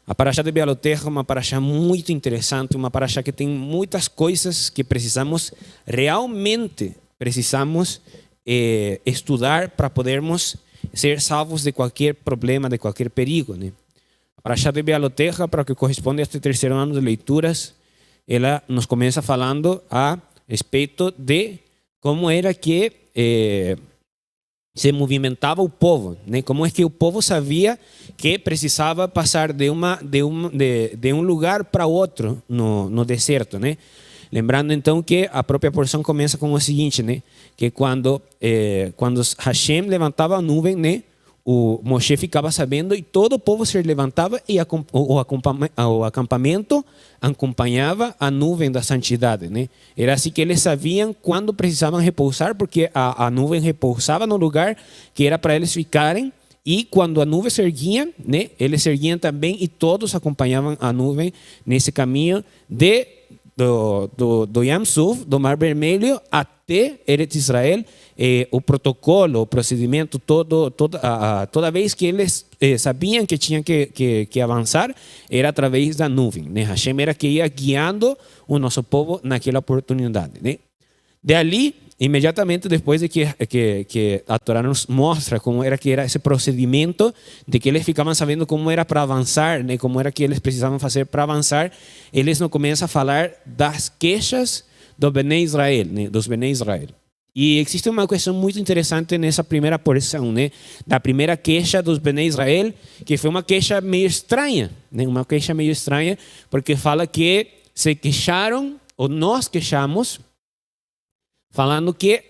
A Parashá de Bealoteja é uma Parashá muito interessante, uma Parashá que tem muitas coisas que realmente precisamos estudar para podermos ser salvos de qualquer problema, de qualquer perigo, né? A Parashá de Bealoteja, para o que corresponde a este terceiro ano de leituras, ela nos começa falando a respeito de como era que se movimentava o povo, né? Como é que o povo sabia que precisava passar de um lugar para outro no deserto, né? Lembrando então que a própria porção começa com o seguinte, né? Que quando Hashem levantava a nuvem, né? O Moshe ficava sabendo e todo o povo se levantava e o acampamento acompanhava a nuvem da santidade, né? Era assim que eles sabiam quando precisavam repousar, porque a nuvem repousava no lugar que era para eles ficarem, e quando a nuvem se erguia, né? Eles se erguiam também e todos acompanhavam a nuvem nesse caminho do Yam Suf, do Mar Vermelho, até Eretz Israel. O protocolo, o procedimento, toda vez que eles sabiam que tinham que avançar, era através da nuvem, né? Hashem era que ia guiando o nosso povo naquela oportunidade, né? De ali, imediatamente depois de que a Torá nos mostra como era que era esse procedimento, de que eles ficavam sabendo como era para avançar, né? Como era que eles precisavam fazer para avançar, eles nos começam a falar das queixas do Bnei Israel, né? Dos Bnei Israel. E existe uma questão muito interessante nessa primeira porção, né? Da primeira queixa dos Bnei Israel, que foi uma queixa meio estranha, né? Uma queixa meio estranha, porque fala que se queixaram, ou nós queixamos, falando que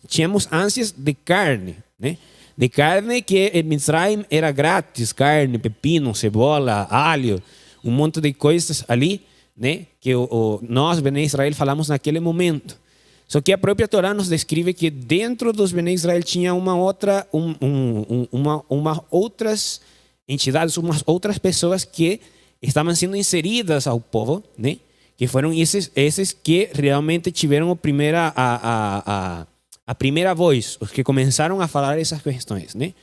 tínhamos ânsias de carne, né? De carne que em Mitzrayim era grátis, carne, pepino, cebola, alho, um monte de coisas ali, né? Que nós, Bnei Israel, falamos naquele momento. Só que a própria Torá nos descreve que dentro dos Bnei Israel tinha outras entidades, umas outras pessoas que estavam sendo inseridas ao povo, né? Que foram esses que realmente tiveram a primeira voz, os que começaram a falar essas questões, né?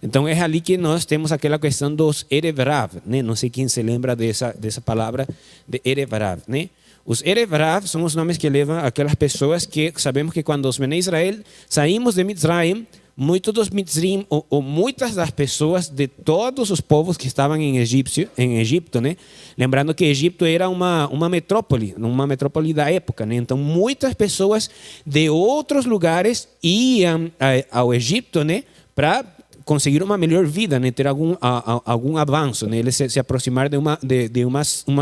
Então é ali que nós temos aquela questão dos Erev Rav, né? Não sei quem se lembra dessa palavra de Erev Rav, né? Os Erev Rav são os nomes que levam aquelas pessoas que sabemos que quando os Bnei Israel saímos de Mitzrayim, muitos dos Mitzrim, ou muitas das pessoas de todos os povos que estavam em Egito, né? Lembrando que Egito era uma metrópole da época, né? Então muitas pessoas de outros lugares iam ao Egito, né? Para conseguir uma melhor vida, né? Ter algum avanço, né? Eles se aproximar de uma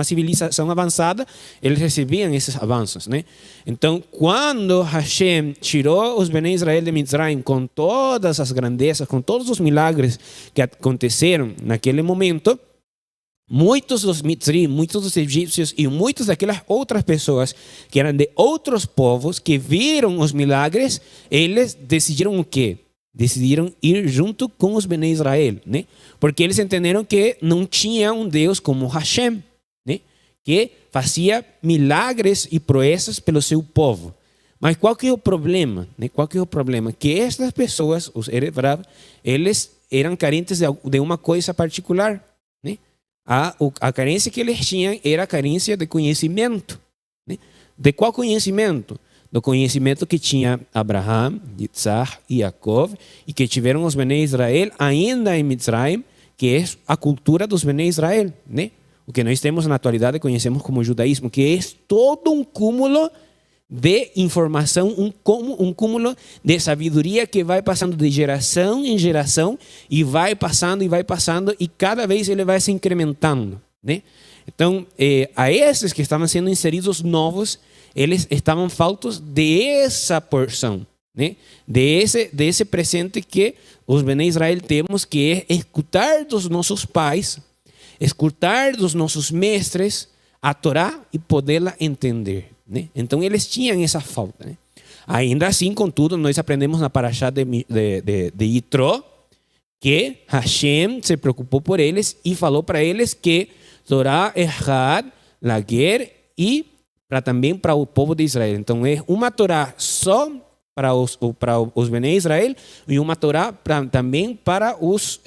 civilização avançada, eles recebiam esses avanços, né? Então, quando Hashem tirou os Bnei Israel de Mitzrayim com todas as grandezas, com todos os milagres que aconteceram naquele momento, muitos dos Mitzrim, muitos dos egípcios e muitas daquelas outras pessoas que eram de outros povos que viram os milagres, eles decidiram o quê? Decidiram ir junto com os Bnei Israel, né? Porque eles entenderam que não tinha um Deus como Hashem, né? Que fazia milagres e proezas pelo seu povo. Mas qual que é o problema, né? Qual que é o problema? Que estas pessoas, os Erev Rav, eles eram carentes de uma coisa particular, né? A carência que eles tinham era a carência de conhecimento, né? De qual conhecimento? Do conhecimento que tinha Abraham, Yitzhak e Jacob, e que tiveram os Bnei Israel ainda em Mitzrayim, que é a cultura dos Bnei Israel, né? O que nós temos na atualidade conhecemos como judaísmo, que é todo um cúmulo de informação, um cúmulo de sabedoria que vai passando de geração em geração e vai passando e cada vez ele vai se incrementando, né? Então, a esses que estavam sendo inseridos novos, eles estavam faltos dessa porção, né? Desse presente que os Bnei Israel temos, que é escutar dos nossos pais, escutar dos nossos mestres a Torá e podê-la entender, né? Então eles tinham essa falta, né? Ainda assim, contudo, nós aprendemos na Parashá de Yitro que Hashem se preocupou por eles e falou para eles que Torá Echad, Lager e também para o povo de Israel. Então é uma Torá só para os Bnei Israel e uma Torá também para os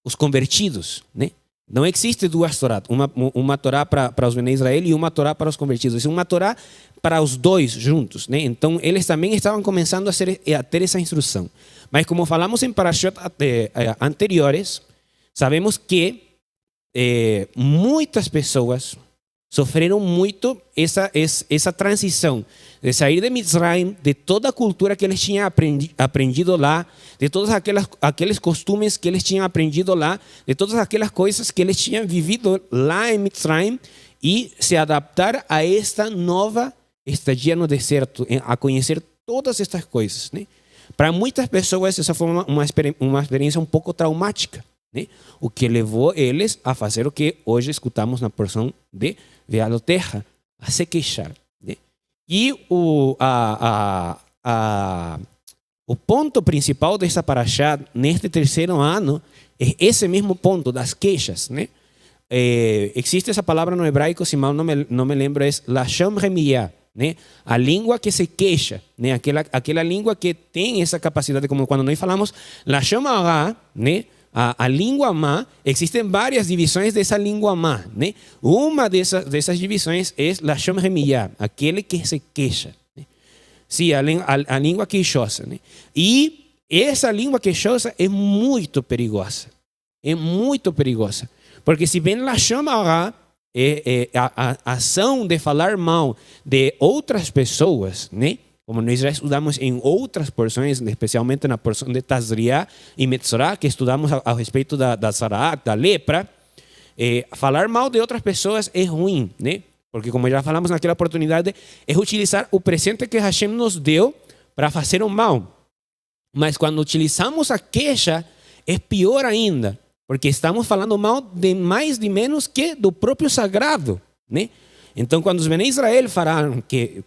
os convertidos, né? Não existe duas Torá, uma Torá para os Bnei Israel e uma Torá para os convertidos. É uma Torá para os dois juntos, né? Então, eles também estavam começando a ter essa instrução. Mas como falamos em parashot anteriores, sabemos que muitas pessoas sofreram muito essa transição de sair de Mitzrayim, de toda a cultura que eles tinham aprendido lá, de todos aqueles costumes que eles tinham aprendido lá, de todas aquelas coisas que eles tinham vivido lá em Mitzrayim, e se adaptar a esta nova estadia no deserto, a conhecer todas estas coisas, né? Para muitas pessoas essa foi uma experiência um pouco traumática, né? O que levou eles a fazer o que hoje escutamos na porção de Vealoterra, a se queixar, né? E o ponto principal dessa parashá neste terceiro ano é esse mesmo ponto das queixas, né? Existe essa palavra no hebraico, se mal não me lembro, é Lashon Remiyah, né? A língua que se queixa, né? Aquela língua que tem essa capacidade, como quando nós falamos Lashon Hara, né? A língua má, existem várias divisões dessa língua má, né? Uma dessas divisões é Lashon Remiyah, aquele que se queixa, né? Sim, a língua queixosa, né? E essa língua queixosa é muito perigosa. É muito perigosa. Porque se bem Lashon Hara, a ação de falar mal de outras pessoas, né? Como nós já estudamos em outras porções, especialmente na porção de Tazriá e Metzorá, que estudamos a respeito da Saraat, da lepra, falar mal de outras pessoas é ruim, né? Porque como já falamos naquela oportunidade, é utilizar o presente que Hashem nos deu para fazer o mal. Mas quando utilizamos a queixa, é pior ainda, porque estamos falando mal de mais de menos que do próprio sagrado, né? Então, quando os Bnei Israel falaram que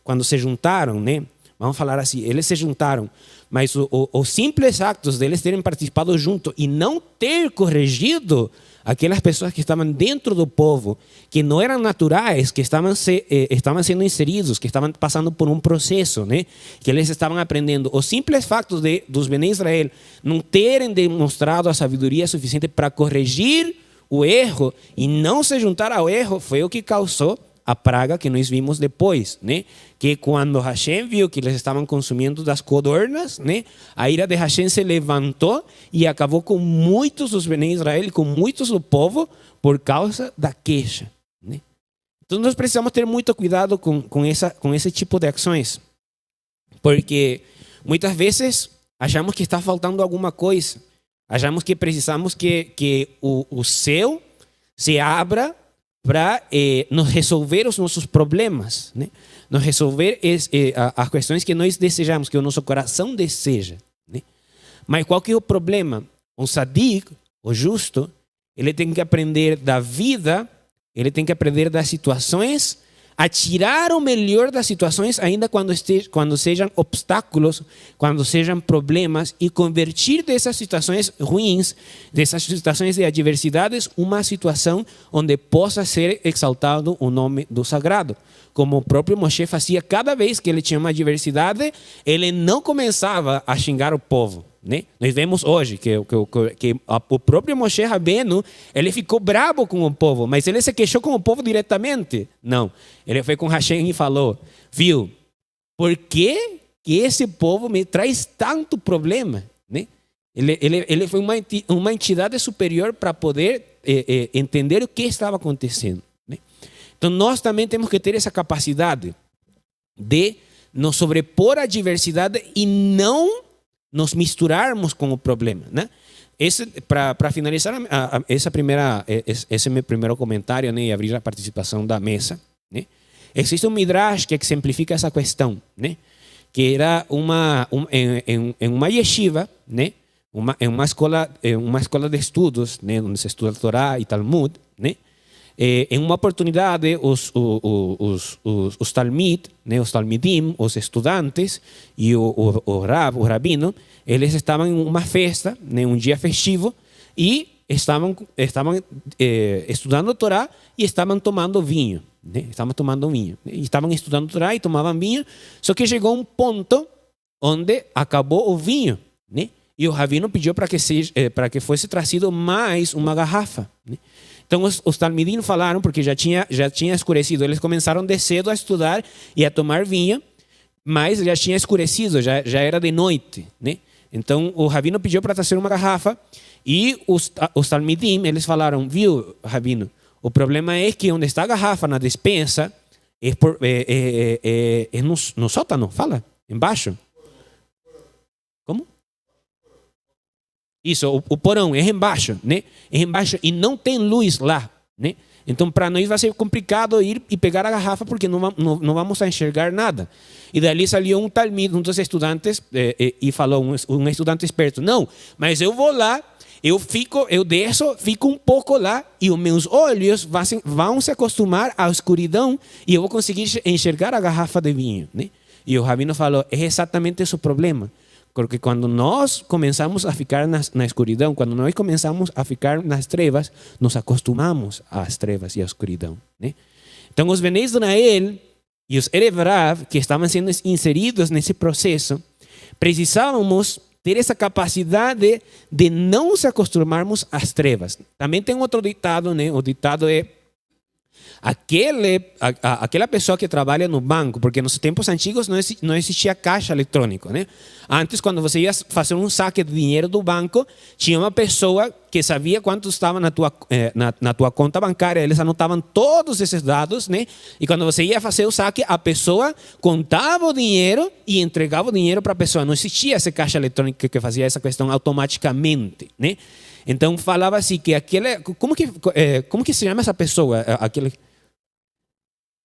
quando se juntaram, né? Vamos falar assim, eles se juntaram, mas os simples actos deles terem participado junto e não ter corrigido aquelas pessoas que estavam dentro do povo, que não eram naturais, que estavam sendo inseridos, que estavam passando por um processo, né? Que eles estavam aprendendo. Os simples factos dos Bnei Israel não terem demonstrado a sabedoria suficiente para corrigir o erro e não se juntar ao erro foi o que causou a praga que nós vimos depois, né? Que quando Hashem viu que eles estavam consumindo das codornas, né? A ira de Hashem se levantou e acabou com muitos dos Bnei Israel, com muitos do povo, por causa da queixa, né? Então nós precisamos ter muito cuidado com esse tipo de ações, porque muitas vezes achamos que está faltando alguma coisa. Achamos que precisamos que o céu se abra para nos resolver os nossos problemas, né? Nos resolver as questões que nós desejamos, que o nosso coração deseja, né? Mas qual que é o problema? O sadik, o justo, ele tem que aprender da vida, ele tem que aprender das situações, a tirar o melhor das situações, ainda quando sejam obstáculos, quando sejam problemas, e convertir dessas situações ruins, dessas situações de adversidades, uma situação onde possa ser exaltado o nome do sagrado. Como o próprio Moshe fazia cada vez que ele tinha uma adversidade, ele não começava a xingar o povo, né? Nós vemos hoje que o próprio Moshe Rabbeinu, ele ficou bravo com o povo, mas ele se queixou com o povo diretamente? Não. Ele foi com Hashem e falou, viu, por que esse povo me traz tanto problema, né? Ele foi uma entidade superior para poder entender o que estava acontecendo, né? Então nós também temos que ter essa capacidade de nos sobrepor à adversidade e não nos misturarmos com o problema, né? Para finalizar esse meu primeiro comentário, né, e abrir a participação da mesa, né? Existe um midrash que exemplifica essa questão, né? Que era em uma yeshiva, né? Uma escola de estudos, né? Onde se estuda Torá e Talmud, né? Em uma oportunidade, os talmid, né, os talmidim, os estudantes e o rabino, eles estavam em uma festa, né, um dia festivo, e estavam estudando a Torá e estavam tomando vinho, né? Estavam tomando vinho, né? Estavam estudando a Torá e tomavam vinho, só que chegou um ponto onde acabou o vinho, né? E o rabino pediu para que fosse trazido mais uma garrafa, né? Então os talmidim falaram, porque já tinha escurecido, eles começaram de cedo a estudar e a tomar vinho, mas já tinha escurecido, já era de noite, né? Então o rabino pediu para trazer uma garrafa e os talmidim, eles falaram, viu, rabino, o problema é que onde está a garrafa na despensa é no sótão, fala, embaixo. Como? Isso, o porão é embaixo, né? É embaixo e não tem luz lá, né? Então, para nós vai ser complicado ir e pegar a garrafa porque não vamos a enxergar nada. E dali saiu um talmid, um dos estudantes, e falou, um estudante esperto, não, mas eu vou lá, eu desço, fico um pouco lá e os meus olhos vão se acostumar à escuridão e eu vou conseguir enxergar a garrafa de vinho, né? E o rabino falou, é exatamente esse o problema. Porque quando nós começamos a ficar na escuridão, quando nós começamos a ficar nas trevas, nos acostumamos às trevas e à escuridão, né? Então, os Bnei Israel e os Erev Rav, que estavam sendo inseridos nesse processo, precisávamos ter essa capacidade de não se acostumarmos às trevas. Também tem outro ditado, né? O ditado é aquela pessoa que trabalha no banco, porque nos tempos antigos não existia caixa eletrônico, né? Antes, quando você ia fazer um saque de dinheiro do banco, tinha uma pessoa que sabia quanto estava na tua conta bancária, eles anotavam todos esses dados, né? E quando você ia fazer o saque, a pessoa contava o dinheiro e entregava o dinheiro para a pessoa. Não existia essa caixa eletrônica que fazia essa questão automaticamente, né? Então falava assim que como que se chama essa pessoa?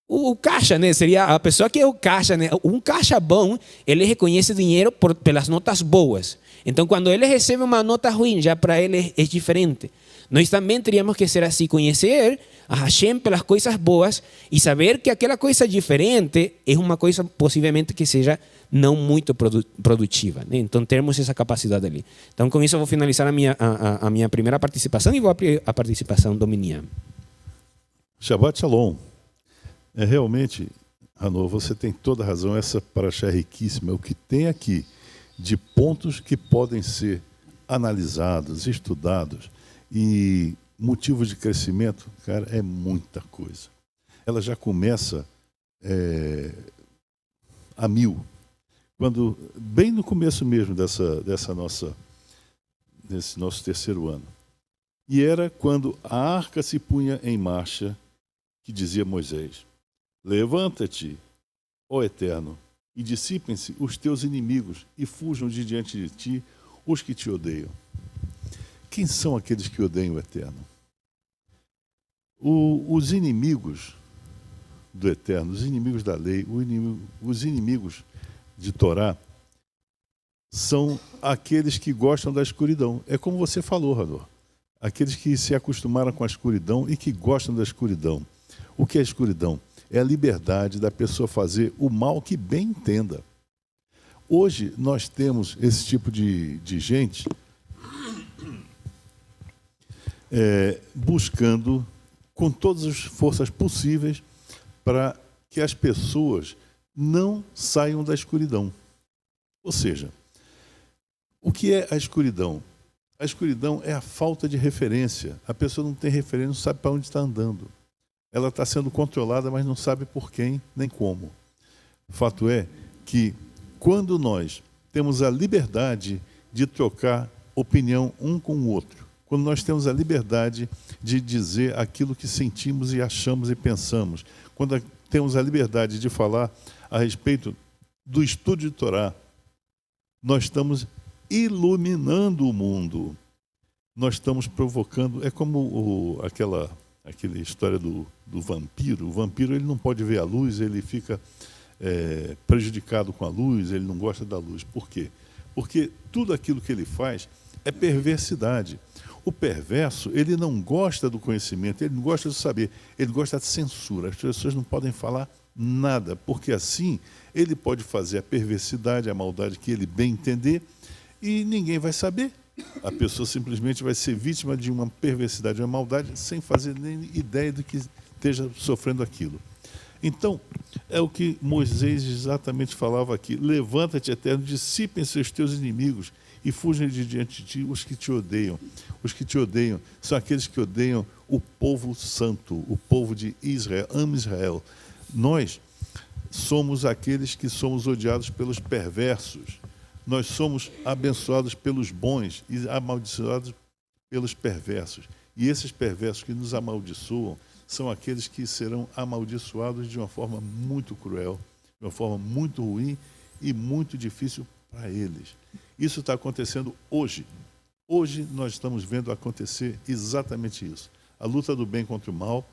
O caixa, né? Seria a pessoa que é o caixa, né? Um caixa bom, ele reconhece dinheiro pelas notas boas. Então, quando ele recebe uma nota ruim, já para ele é diferente. Nós também teríamos que ser assim, conhecer a Hashem pelas coisas boas e saber que aquela coisa diferente é uma coisa possivelmente que seja não muito produtiva, né? Então, termos essa capacidade ali. Então, com isso, eu vou finalizar a minha primeira participação e vou abrir a participação do Minyan. Shabbat Shalom. Realmente, Hanor, você tem toda a razão, essa paraxá é riquíssima. O que tem aqui de pontos que podem ser analisados, estudados e motivos de crescimento, cara, é muita coisa. Ela já começa a 1000. Quando, bem no começo mesmo desse nosso terceiro ano. E era quando a arca se punha em marcha, que dizia Moisés, levanta-te, ó Eterno, e dissipem-se os teus inimigos e fujam de diante de ti os que te odeiam. Quem são aqueles que odeiam o Eterno? Os inimigos do Eterno, os inimigos da lei, os inimigos de Torá, são aqueles que gostam da escuridão. É como você falou, Hanor. Aqueles que se acostumaram com a escuridão e que gostam da escuridão. O que é a escuridão? É a liberdade da pessoa fazer o mal que bem entenda. Hoje nós temos esse tipo de gente buscando com todas as forças possíveis para que as pessoas não saiam da escuridão. Ou seja, o que é a escuridão? A escuridão é a falta de referência. A pessoa não tem referência, não sabe para onde está andando. Ela está sendo controlada, mas não sabe por quem nem como. O fato é que quando nós temos a liberdade de trocar opinião um com o outro, quando nós temos a liberdade de dizer aquilo que sentimos e achamos e pensamos, quando temos a liberdade de falar a respeito do estudo de Torá, nós estamos iluminando o mundo. Nós estamos provocando... É como aquela história do vampiro. O vampiro ele não pode ver a luz, ele fica prejudicado com a luz, ele não gosta da luz. Por quê? Porque tudo aquilo que ele faz é perversidade. O perverso, ele não gosta do conhecimento, ele não gosta do saber, ele gosta de censura. As pessoas não podem falar nada, porque assim ele pode fazer a perversidade, a maldade que ele bem entender e ninguém vai saber. A pessoa simplesmente vai ser vítima de uma perversidade, uma maldade, sem fazer nem ideia do que esteja sofrendo aquilo. Então, é o que Moisés exatamente falava aqui. Levanta-te, Eterno, dissipem-se os teus inimigos e fujam de diante de ti os que te odeiam. Os que te odeiam são aqueles que odeiam o povo santo, o povo de Israel. Ama Israel. Nós somos aqueles que somos odiados pelos perversos. Nós somos abençoados pelos bons e amaldiçoados pelos perversos. E esses perversos que nos amaldiçoam são aqueles que serão amaldiçoados de uma forma muito cruel, de uma forma muito ruim e muito difícil para eles. Isso está acontecendo hoje. Hoje nós estamos vendo acontecer exatamente isso. A luta do bem contra o mal,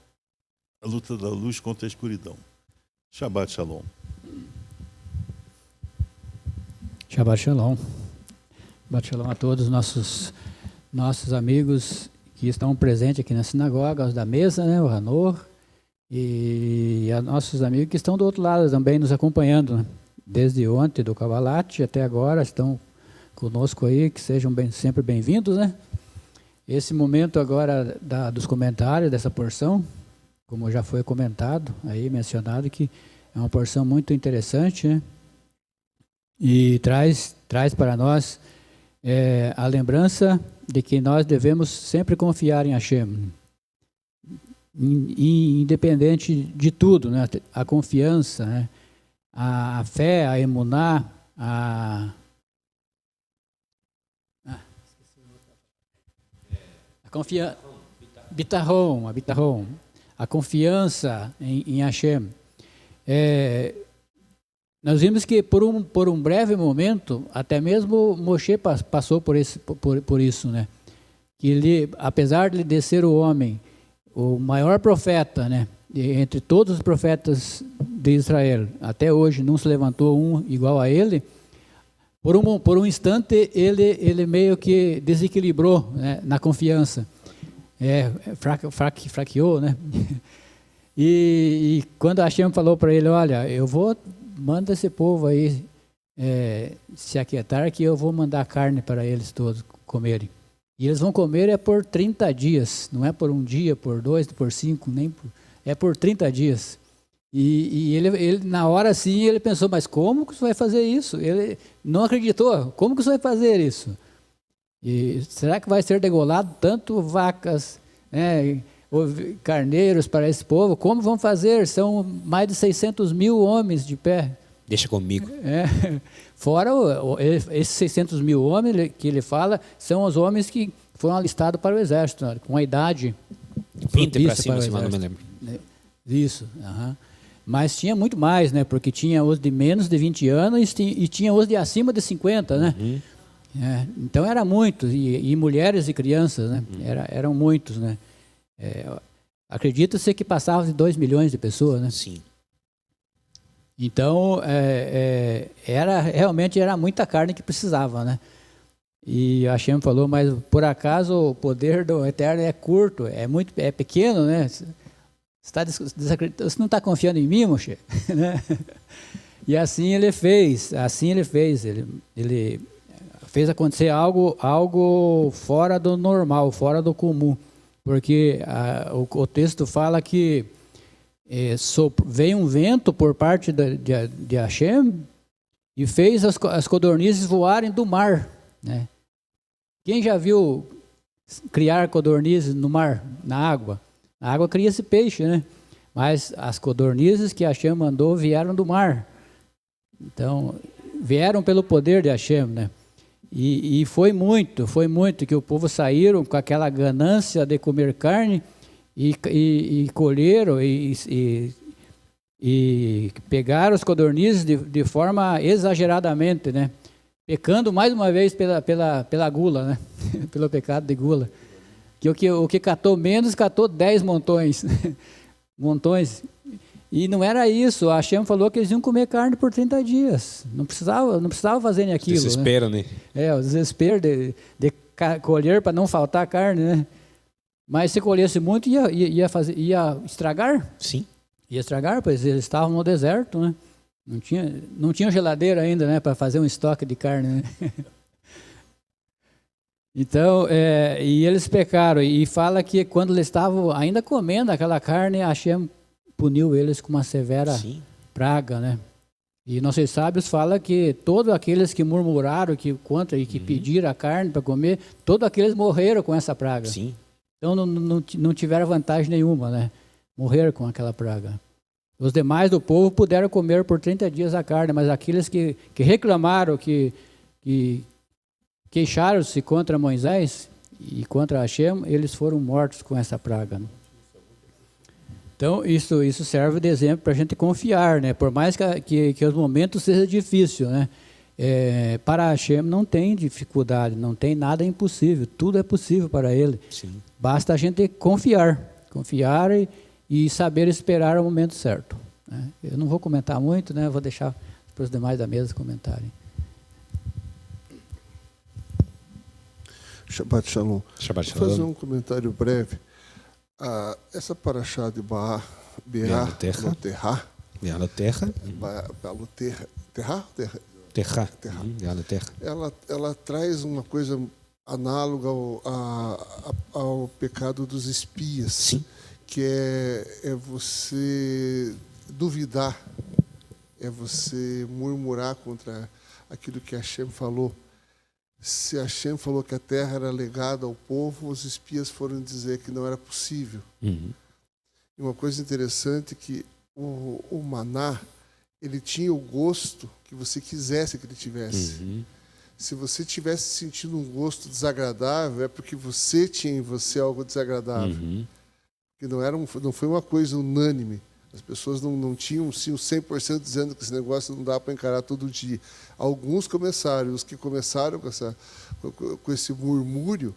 a luta da luz contra a escuridão. Shabbat Shalom. Shabbat Shalom. Shabbat Shalom a todos os nossos amigos que estão presentes aqui na sinagoga, os da mesa, né, o Hanor, e a nossos amigos que estão do outro lado também nos acompanhando, né? Desde ontem do Kabbalat até agora estão conosco aí, que sejam sempre bem-vindos, né? Esse momento agora dos comentários dessa porção, como já foi comentado aí, mencionado, que é uma porção muito interessante, né? E traz para nós a lembrança de que nós devemos sempre confiar em Hashem, independente de tudo, né? A confiança, né? A fé, a emuná, a confiança, bitahon, a confiança em Hashem. Nós vimos que por um breve momento, até mesmo Moshe passou por isso, né? Que ele, apesar de ser o homem, o maior profeta, né? Entre todos os profetas de Israel, até hoje não se levantou um igual a ele. Por um instante ele meio que desequilibrou, né, na confiança, fraqueou, né? E quando Hashem falou para ele, olha, manda esse povo aí se aquietar, que eu vou mandar carne para eles todos comerem. E eles vão comer por 30 dias, não é por um dia, por 2, por 5, é por 30 dias. E ele na hora assim, ele pensou, mas como que você vai fazer isso? Ele não acreditou, como que você vai fazer isso? E será que vai ser degolado tanto vacas, carneiros para esse povo? Como vão fazer? São mais de 600 mil homens de pé. Deixa comigo. Fora esses 600 mil homens que ele fala, são os homens que foram alistados para o exército, né, com a idade 20 para cima, se não me lembro. Isso, mas tinha muito mais, né? Porque tinha os de menos de 20 anos e tinha os de acima de 50, né? Uhum. Então era muitos, e mulheres e crianças, né? Uhum. Eram muitos, né? Acredita-se que passava de 2 milhões de pessoas, né? Sim. Então, realmente era muita carne que precisava, né? E Hashem falou, mas por acaso o poder do Eterno é curto, é pequeno, né? Você não está confiando em mim, Moshe? Né? E assim ele fez, ele fez acontecer algo fora do normal, fora do comum, porque o texto fala que veio um vento por parte de Hashem e fez as codornizes voarem do mar, né? Quem já viu criar codornizes no mar, na água? Na água cria-se peixe, né? Mas as codornizes que Hashem mandou vieram do mar. Então, vieram pelo poder de Hashem, né? E foi muito que o povo saíram com aquela ganância de comer carne e colheram e pegaram os codornizes de forma exageradamente, né? Pecando mais uma vez pela gula, né? Pelo pecado de gula. Que o que catou menos, catou 10 montões. Montões. E não era isso. A Hashem falou que eles iam comer carne por 30 dias. Não precisava fazer nem aquilo. Desespero, né? O desespero de colher para não faltar carne, né? Mas se colhesse muito, ia estragar? Sim. Ia estragar, pois eles estavam no deserto, né? Não tinha geladeira ainda, né, para fazer um estoque de carne, né? Então, e eles pecaram, e fala que quando eles estavam ainda comendo aquela carne, Hashem puniu eles com uma severa praga, né? E nossos sábios falam que todos aqueles que murmuraram que contra e que pediram a carne para comer, todos aqueles morreram com essa praga. Sim. Então não tiveram vantagem nenhuma, né? Morreram com aquela praga. Os demais do povo puderam comer por 30 dias a carne, mas aqueles que reclamaram, que queixaram-se contra Moisés e contra Hashem, eles foram mortos com essa praga. Né? Então, isso serve de exemplo para a gente confiar, né? Por mais que os momentos sejam difíceis, né? Para Hashem não tem dificuldade, não tem nada impossível, tudo é possível para Ele. Sim. Basta a gente confiar e saber esperar o momento certo. Né? Eu não vou comentar muito, né? Vou deixar para os demais da mesa comentarem. Shabbat Shalom. Shabbat Vou fazer Shalom. um comentário breve. Essa paraxá de Be'ah Loterá, ela traz uma coisa análoga ao pecado dos espias. Sim. Que é você duvidar, é você murmurar contra aquilo que Hashem falou. Se Hashem falou que a terra era legada ao povo, os espias foram dizer que não era possível. Uhum. E uma coisa interessante é que o maná, ele tinha o gosto que você quisesse que ele tivesse. Uhum. Se você estivesse sentindo um gosto desagradável, é porque você tinha em você algo desagradável. Uhum. Que não foi uma coisa unânime. As pessoas não tinham sim, 100% dizendo que esse negócio não dá para encarar todo dia. Alguns começaram, os que começaram com esse murmúrio,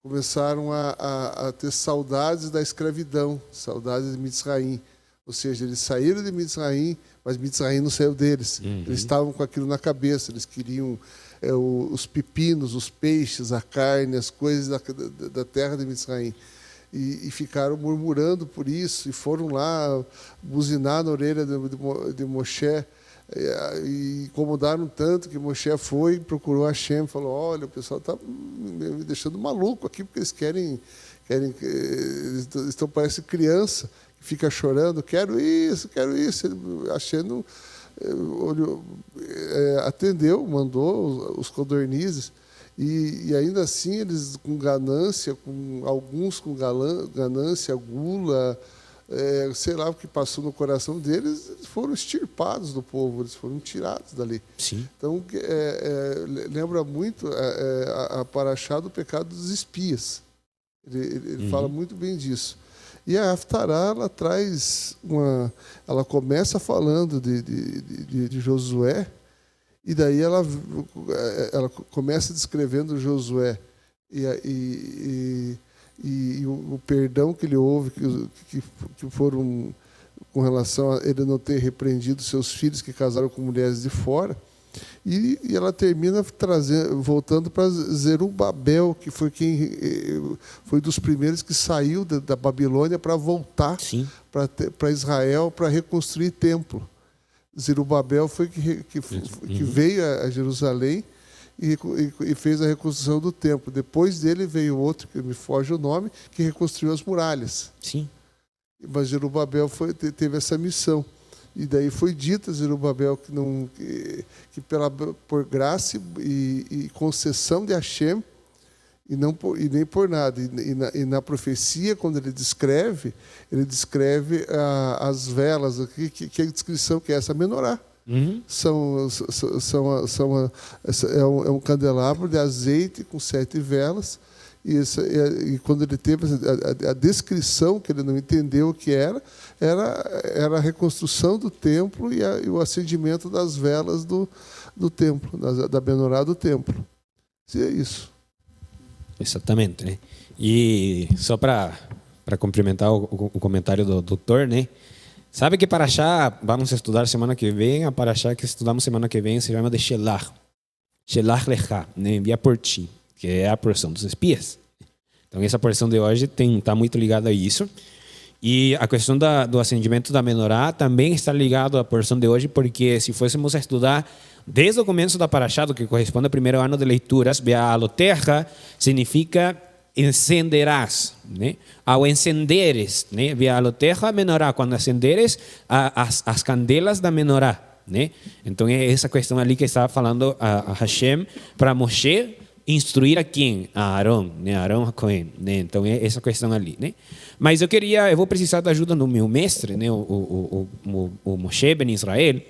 começaram a ter saudades da escravidão, saudades de Mitzraim. Ou seja, eles saíram de Mitzraim, mas Mitzraim não saiu deles. Uhum. Eles estavam com aquilo na cabeça, eles queriam os pepinos, os peixes, a carne, as coisas da terra de Mitzraim. E ficaram murmurando por isso, e foram lá buzinar na orelha de Moshe, e incomodaram tanto que Moshe foi e procurou Hashem, falou: olha, o pessoal está me deixando maluco aqui, porque eles estão parece criança, que fica chorando, quero isso. Hashem não, atendeu, mandou os codornizes. E ainda assim, eles com ganância, alguns com ganância, gula, sei lá o que passou no coração deles, eles foram extirpados do povo, eles foram tirados dali. Sim. Então, lembra muito a paraxá do pecado dos espias. Ele fala muito bem disso. E a Haftará, ela traz ela começa falando de Josué. E daí ela começa descrevendo Josué e o perdão que ele houve, que foram com relação a ele não ter repreendido seus filhos que casaram com mulheres de fora. E ela termina voltando para Zerubabel, que foi dos primeiros que saiu da Babilônia para voltar para Israel para reconstruir templo. Zerubabel foi que veio a Jerusalém e fez a reconstrução do templo. Depois dele veio outro, que me foge o nome, que reconstruiu as muralhas. Sim. Mas Zerubabel teve essa missão. E daí foi dito a Zerubabel que por graça e concessão de Hashem, e nem por nada. E na profecia, quando ele descreve as velas, que a descrição que é essa menorá. Uhum. É um candelabro de azeite com 7 velas. E quando ele teve a descrição, que ele não entendeu o que era a reconstrução do templo e o acendimento das velas do templo, da menorá do templo. E é isso. Exatamente, né? E só para complementar o comentário do doutor, né? Sabe que paraxá, vamos estudar semana que vem, a paraxá que estudamos semana que vem se chama de Shelach. Shelach Lecha, né? Envia por ti, que é a porção dos espias. Então essa porção de hoje está muito ligada a isso. E a questão do acendimento da menorá também está ligado à porção de hoje, porque se fôssemos a estudar desde o começo da paraxá, do que corresponde ao primeiro ano de leituras, Be'aloterra significa encenderás, né? Ao encenderes, né? Be'aloterra menorá, quando acenderes as candelas da menorá, né? Então é essa questão ali que estava falando a Hashem para Moshe instruir a quem? A Arão, né? Arão a Cohen, né? Então é essa questão ali, né? Mas eu vou precisar da ajuda do meu mestre, né? O Moshe Ben Israel.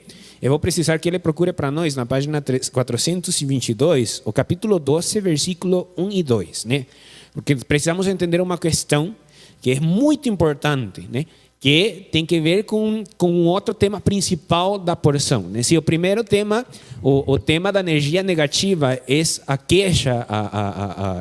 Eu vou precisar que ele procure para nós na página 422, o capítulo 12, versículo 1 e 2, né? Porque precisamos entender uma questão que é muito importante, né? Que tem que ver com outro tema principal da porção, né? Se o primeiro tema, o tema da energia negativa é a queixa,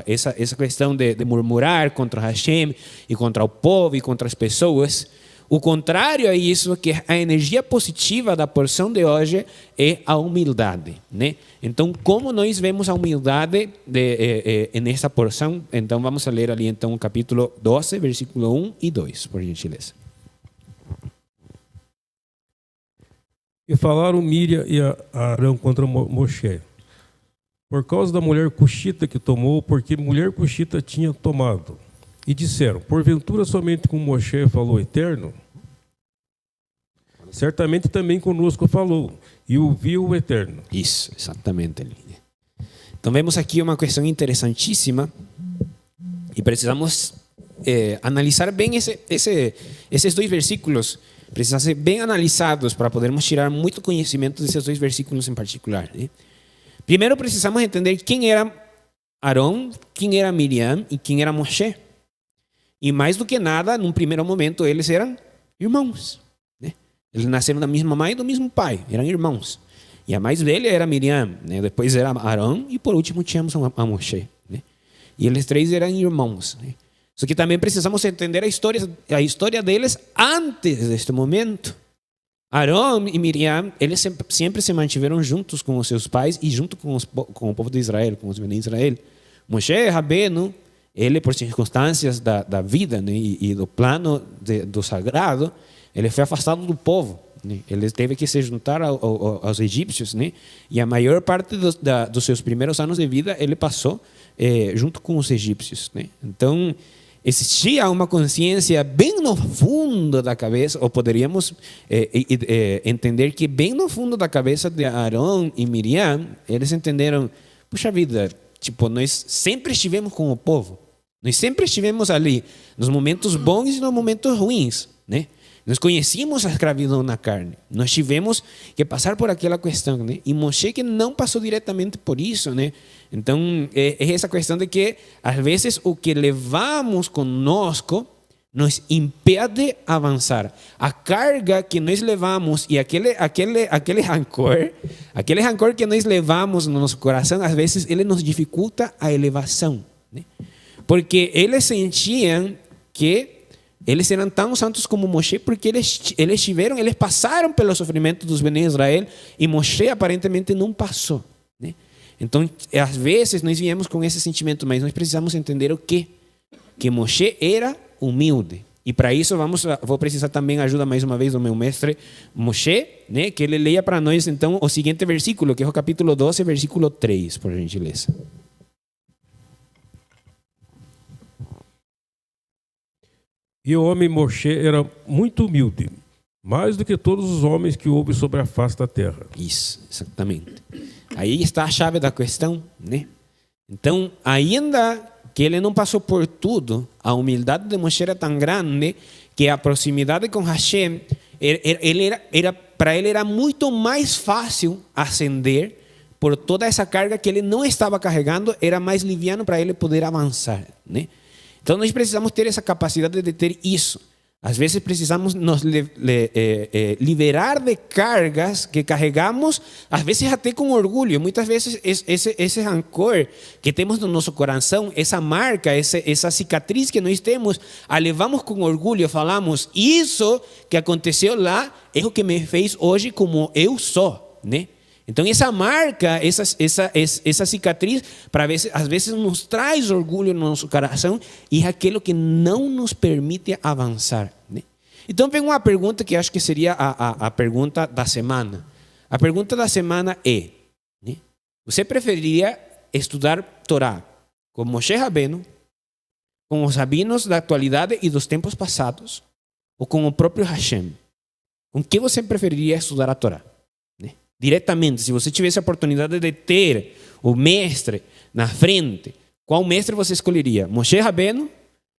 essa questão de murmurar contra Hashem e contra o povo e contra as pessoas, o contrário a isso, que a energia positiva da porção de hoje é a humildade, né? Então, como nós vemos a humildade nessa porção? Então, vamos a ler ali então o capítulo 12, versículo 1 e 2, por gentileza. E falaram Miriam e Arão contra Moshe, por causa da mulher cuxita que tomou, porque mulher cuxita tinha tomado. E disseram, porventura somente com Moshe falou o Eterno? Certamente também conosco falou, e ouviu o Eterno. Isso, exatamente. Então vemos aqui uma questão interessantíssima e precisamos analisar bem esses dois versículos. Precisam ser bem analisados para podermos tirar muito conhecimento desses dois versículos em particular, né? Primeiro precisamos entender quem era Arão, quem era Miriam e quem era Moshe. E mais do que nada, num primeiro momento, eles eram irmãos, né? Eles nasceram da mesma mãe e do mesmo pai, eram irmãos. E a mais velha era Miriam, né? Depois era Arão e por último tínhamos a Moshe, né? E eles três eram irmãos, né? Só que também precisamos entender a história deles antes deste momento. Arão e Miriam, eles sempre se mantiveram juntos com os seus pais e junto com o povo de Israel, com os Bnei Israel. Moshe Rabbeinu, ele por circunstâncias da vida, né, e do plano do sagrado, ele foi afastado do povo, né? Ele teve que se juntar aos egípcios, né? E a maior parte dos seus primeiros anos de vida ele passou junto com os egípcios, né? Então existia uma consciência bem no fundo da cabeça, ou poderíamos entender que bem no fundo da cabeça de Arão e Miriam, eles entenderam, puxa vida, tipo, nós sempre estivemos com o povo, nós sempre estivemos ali, nos momentos bons e nos momentos ruins, né? Nós conhecíamos a escravidão na carne, nós tivemos que passar por aquela questão, né? E Moshe que não passou diretamente por isso, né? Então é essa questão de que às vezes o que levamos conosco nos impede avançar. A carga que nós levamos e aquele rancor que nós levamos no nosso coração, às vezes ele nos dificulta a elevação, né? Porque eles sentiam que eles eram tão santos como Moshe porque eles passaram pelo sofrimento dos Bnei Israel e Moshe aparentemente não passou, né? Então, às vezes nós viemos com esse sentimento, mas nós precisamos entender o quê? Que Moshe era humilde. E para isso vou precisar também ajuda mais uma vez do meu mestre Moshe, né? Que ele leia para nós então o seguinte versículo, que é o capítulo 12, versículo 3, por gentileza. E o homem Moshe era muito humilde, mais do que todos os homens que houve sobre a face da terra. Isso, exatamente. Aí está a chave da questão, né? Então, ainda que ele não passou por tudo, a humildade de Moshe era tão grande que a proximidade com Hashem, para ele era muito mais fácil ascender por toda essa carga que ele não estava carregando, era mais liviano para ele poder avançar, né? Então, nós precisamos ter essa capacidade de ter isso. Às vezes, precisamos nos liberar de cargas que carregamos, às vezes até com orgulho. Muitas vezes, esse rancor que temos no nosso coração, essa marca, essa cicatriz que nós temos, a levamos com orgulho, falamos, isso que aconteceu lá é o que me fez hoje como eu sou, né? Então essa marca, essa cicatriz, às vezes nos traz orgulho no nosso coração e é aquilo que não nos permite avançar, né? Então vem uma pergunta que acho que seria a pergunta da semana. A pergunta da semana é, né? Você preferiria estudar Torá com Moshe Rabbeinu, com os rabinos da atualidade e dos tempos passados, ou com o próprio Hashem? Com que você preferiria estudar a Torá, né? diretamente, se você tivesse a oportunidade de ter o mestre na frente, qual mestre você escolheria? Moshe Rabbeinu,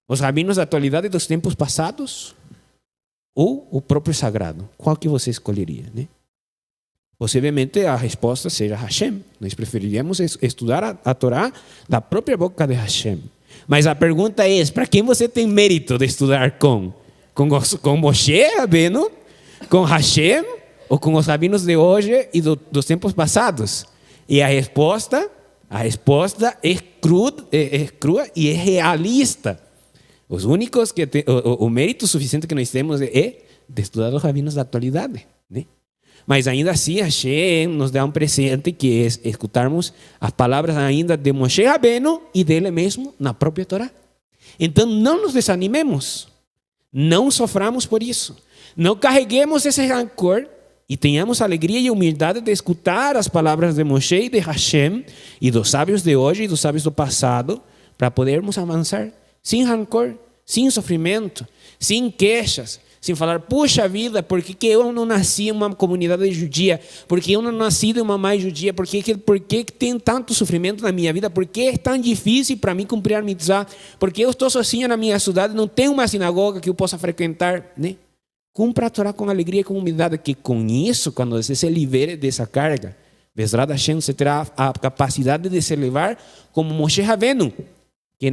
os rabinos da atualidade dos tempos passados ou o próprio sagrado? Qual que você escolheria, né? Possivelmente a resposta seja Hashem. Nós preferiríamos estudar a Torá da própria boca de Hashem. Mas a pergunta é, para quem você tem mérito de estudar com Moshe Rabbeinu, com Hashem ou com os rabinos de hoje e dos tempos passados? E a resposta é crua e é realista. Os únicos que o mérito suficiente que nós temos é de estudar os rabinos da atualidade, né? Mas ainda assim, Hashem nos dá um presente que é escutarmos as palavras ainda de Moshe Rabbeinu e dele mesmo na própria Torá. Então não nos desanimemos, não soframos por isso, não carreguemos esse rancor e tenhamos alegria e humildade de escutar as palavras de Moshe e de Hashem e dos sábios de hoje e dos sábios do passado para podermos avançar sem rancor, sem sofrimento, sem queixas, sem falar, puxa vida, por que eu não nasci em uma comunidade judia? Por que eu não nasci de uma mãe judia? Por que tem tanto sofrimento na minha vida? Por que é tão difícil para mim cumprir a mitzvah? Por que eu estou sozinho na minha cidade, não tenho uma sinagoga que eu possa frequentar, né? Cumpra a Torá com alegria e com humildade, que com isso, quando você se libere dessa carga, Bezrat Hashem, você terá a capacidade de se elevar como Moshe Rabbeinu, que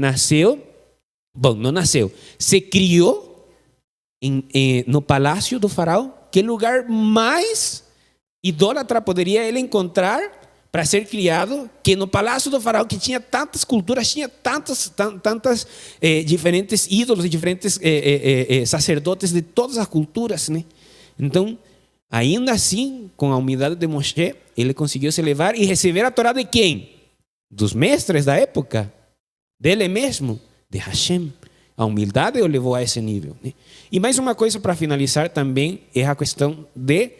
se criou no palácio do faraó. Que lugar mais idólatra poderia ele encontrar para ser criado que no palácio do faraó, que tinha tantas culturas, tinha tantas diferentes ídolos, diferentes sacerdotes de todas as culturas, né? Então, ainda assim, com a humildade de Moshe, ele conseguiu se elevar e receber a Torá de quem? Dos mestres da época, dele mesmo, de Hashem. A humildade o levou a esse nível, né? E mais uma coisa para finalizar também é a questão de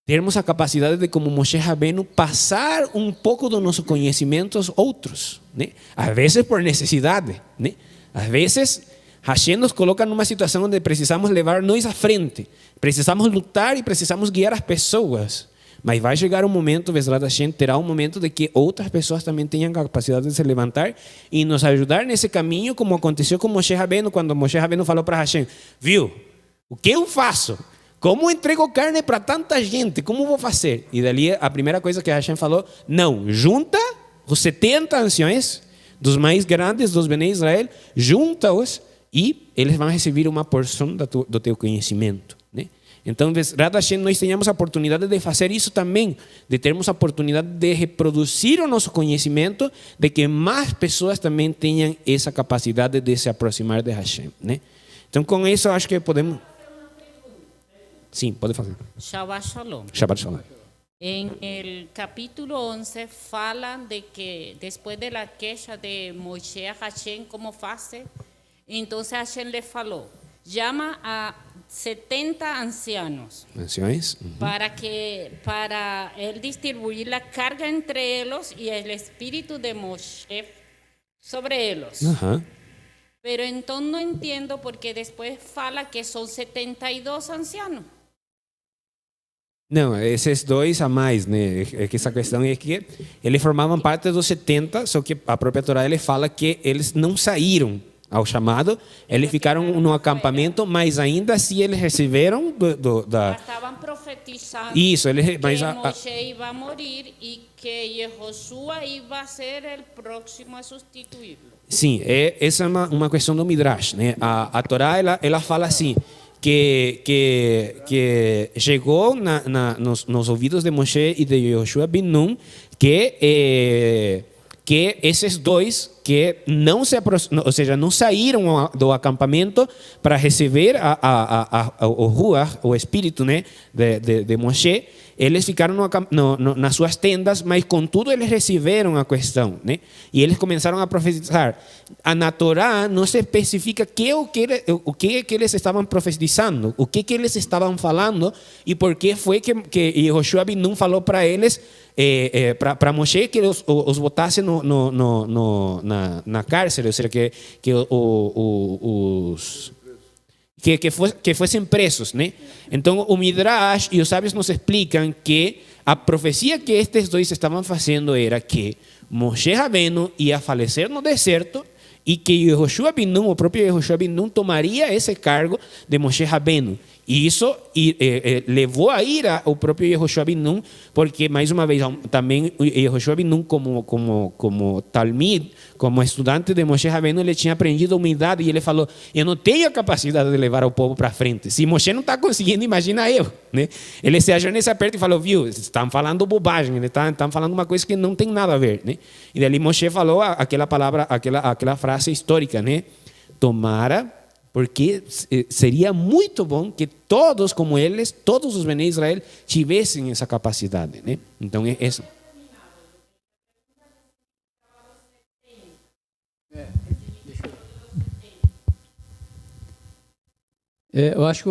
termos a capacidade de, como Moshe Rabbeinu, passar um pouco do nosso conhecimento aos outros, né? Às vezes por necessidade, né? Às vezes Hashem nos coloca numa situação onde precisamos levar nós à frente, precisamos lutar e precisamos guiar as pessoas. Mas vai chegar um momento, Bezrat Hashem, terá um momento de que outras pessoas também tenham a capacidade de se levantar e nos ajudar nesse caminho, como aconteceu com Moshe Rabbeinu, quando Moshe Rabbeinu falou para Hashem, viu, o que eu faço? Como entrego carne para tanta gente? Como vou fazer? E dali a primeira coisa que Hashem falou, não, junta os 70 anciões dos mais grandes dos Bnei Israel, junta-os e eles vão receber uma porção do teu conhecimento, né? Então, Bezrat Hashem, nós tenhamos a oportunidade de fazer isso também, de termos a oportunidade de reproduzir o nosso conhecimento, de que mais pessoas também tenham essa capacidade de se aproximar de Hashem, né? Então, com isso, acho que podemos... Sim, pode fazer. Shabbat Shalom. Shabbat Shalom. En el capítulo 11 fala de que después de la queja de Moisés a Hashem como fase, entonces Hashem le falou, llama a 70 ancianos Anciões. para él distribuir la carga entre ellos y el espíritu de Moshe sobre ellos. Pero entonces no entiendo porque después fala que son 72 ancianos. Não, esses dois a mais, né? É que essa questão é que eles formavam parte dos 70, só que a própria Torá ele fala que eles não saíram ao chamado, eles ficaram no acampamento, mas ainda assim eles receberam Estavam profetizando isso, eles, que mas Moshe ia morrer e que Josué ia ser o próximo a substituí-lo. Sim, essa é uma questão do Midrash, né? A Torá ela fala assim que chegou nos ouvidos de Moshe e de Yoshua bin Nun que esses dois que ou seja, não saíram do acampamento para receber o Ruach, o espírito, né, de Moshe, eles ficaram nas suas tendas, mas contudo eles receberam a questão, né? E eles começaram a profetizar. Na Torá não se especifica o que eles estavam profetizando, o que eles estavam falando e por que foi que Yoshua bin Nun falou para eles, para Moshe, que os botasse na cárcere, ou seja, que que fuesen presos, né? Então o Midrash e os sábios nos explicam que a profecia que estes dois estavam fazendo era que Moshe Rabbeinu ia falecer no deserto e que Yehoshua ben Nun, o próprio Yehoshua ben Nun, tomaria esse cargo de Moshe Rabbeinu. E isso levou a ira ao próprio Yehoshua ben Nun, porque, mais uma vez, também Yehoshua ben Nun, como Talmid, como estudante de Moshe Rabbeinu, ele tinha aprendido humildade e ele falou: eu não tenho a capacidade de levar o povo para frente. Se Moshe não está conseguindo, imagina eu. Né? Ele se achou nesse aperto e falou: viu, estão falando bobagem, estão falando uma coisa que não tem nada a ver. Né? E dali Moshe falou aquela palavra, aquela frase histórica, né? Tomara, porque seria muito bom que todos como eles, todos os Bnei Israel, tivessem essa capacidade. Né? Então, é isso. Eu acho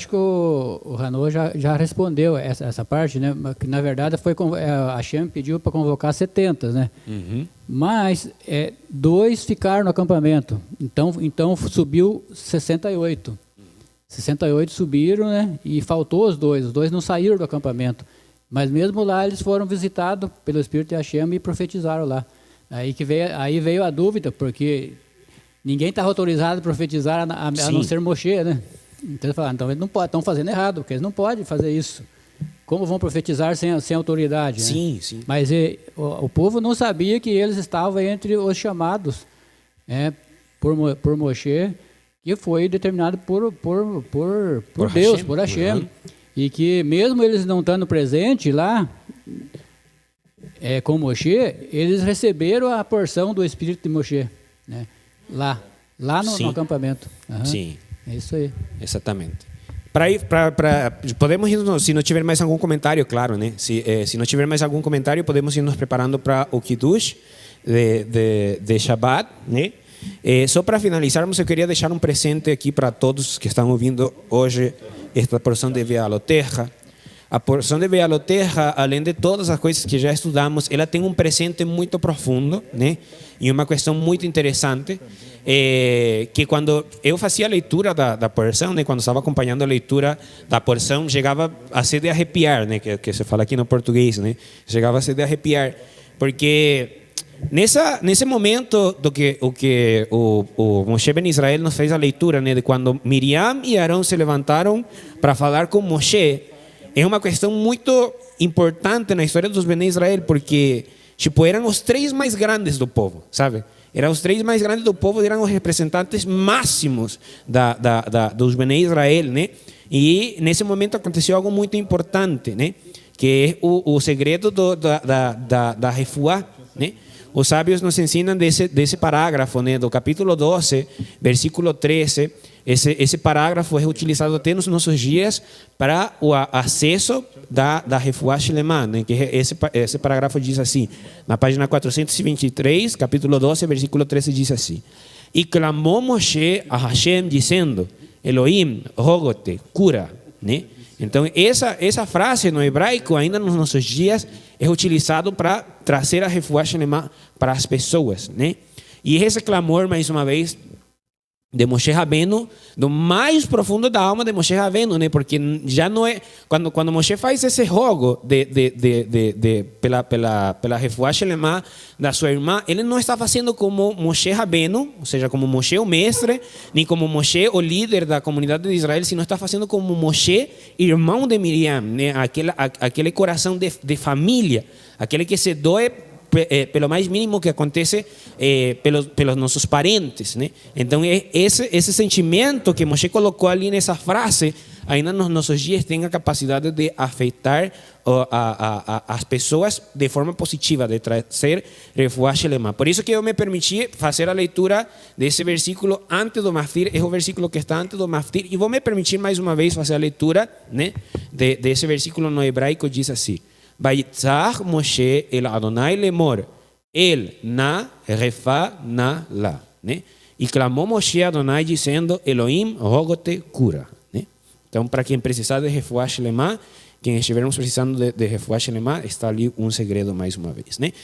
que o Hanô já respondeu essa parte, né? Que na verdade foi a Hashem pediu para convocar 70, né? Uhum. Mas 2 ficaram no acampamento. Então subiu 68. 68 subiram, né? E faltou os 2. Os 2 não saíram do acampamento. Mas mesmo lá eles foram visitados pelo Espírito de Hashem e profetizaram lá. Aí veio a dúvida, porque ninguém estava autorizado a profetizar a não ser Moshe, né? Então eles falaram: então eles não podem, estão fazendo errado, porque eles não podem fazer isso. Como vão profetizar sem autoridade? Sim, né? sim. Mas o povo não sabia que eles estavam entre os chamados por Moshe, que foi determinado por Deus, Hashem. por Hashem. Uhum. E que mesmo eles não estando presentes lá, com Moshe, eles receberam a porção do Espírito de Moshe, né? Lá no acampamento. Uhum. Sim. É isso aí. Exatamente. Podemos ir, se não tiver mais algum comentário, claro, né? Se não tiver mais algum comentário, podemos ir nos preparando para o Kiddush de Shabbat, né? Só para finalizarmos, eu queria deixar um presente aqui para todos que estão ouvindo hoje esta porção de Vealoterra. A porção de Vealoterra, além de todas as coisas que já estudamos, ela tem um presente muito profundo, né? E uma questão muito interessante, que quando eu fazia a leitura da porção, né? Quando estava acompanhando a leitura da porção, chegava a ser de arrepiar, né? Que se fala aqui no português, né? Chegava a ser de arrepiar, porque nesse momento do que o Moshe Ben Israel nos fez a leitura, né? De quando Miriam e Arão se levantaram para falar com Moshe, é uma questão muito importante na história dos Bnei Israel, porque eram os 3 mais grandes do povo, sabe? Eram os 3 mais grandes do povo, eram os representantes máximos dos Bnei Israel, né? E nesse momento aconteceu algo muito importante, né? Que é o segredo da refuá, né? Os sábios nos ensinam desse parágrafo, né? Do capítulo 12, versículo 13. Esse parágrafo é utilizado até nos nossos dias para o acesso da refuá Shlema, né? Que esse parágrafo diz assim, na página 423, capítulo 12, versículo 13, diz assim: e clamou Moshe a Hashem dizendo: Elohim, rogo-te, cura, né? Então essa frase no hebraico ainda nos nossos dias é utilizado para trazer a refuá Shlema para as pessoas, né? E esse clamor, mais uma vez, de Moshe Rabbeinu, do mais profundo da alma de Moshe Rabbeinu, né? Porque já não é quando Moshe faz esse rogo pela refuá Shlema da sua irmã, ele não está fazendo como Moshe Rabbeinu, ou seja, como Moshe o mestre, nem como Moshe o líder da comunidade de Israel, sino está fazendo como Moshe, irmão de Miriam, né? Aquele coração de família, aquele que se doe pelo mais mínimo que acontece pelos nossos parentes, né? Então esse sentimento que Moshe colocou ali nessa frase ainda nos nossos dias tem a capacidade de afetar as pessoas de forma positiva, de trazer refuá Shlema. Por isso que eu me permiti fazer a leitura desse versículo antes do Maftir, é o versículo que está antes do Maftir, e vou me permitir mais uma vez fazer a leitura, né, desse versículo no hebraico. Diz assim: Vayitzach Moshe el Adonai lemor, el na refa na la, né? E clamou Moshe a Adonai dizendo: Elohim, rogo-te, cura, né? Então, para quem precisar de refuá Shlema, quem estivermos precisando de refuá Shlema, está ali um segredo mais uma vez, né?